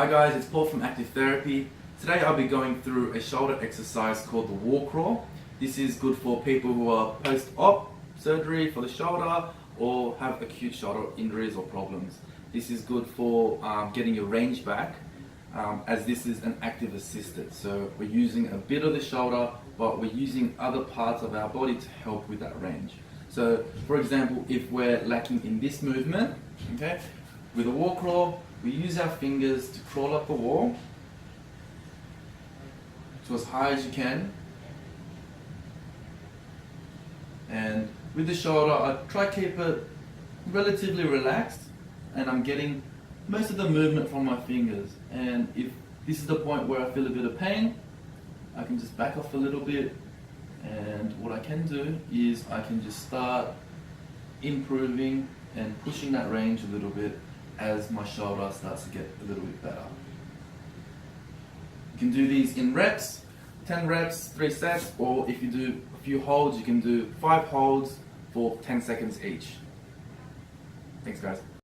Hi guys, it's Paul from Activ Therapy. Today I'll be going through a shoulder exercise called the wall crawl. This is good for people who are post-op surgery for the shoulder or have acute shoulder injuries or problems. This is good for getting your range back as this is an active assisted. So we're using a bit of the shoulder, but we're using other parts of our body to help with that range. So for example, if we're lacking in this movement, okay, with a wall crawl, we use our fingers to crawl up the wall to as high as you can. And with the shoulder, I try to keep it relatively relaxed, and I'm getting most of the movement from my fingers. And if this is the point where I feel a bit of pain, I can just back off a little bit, and what I can do is I can just start improving and pushing that range a little bit as my shoulder starts to get a little bit better. You can do these in reps, 10 reps, 3 sets, or if you do a few holds, you can do 5 holds for 10 seconds each. Thanks guys.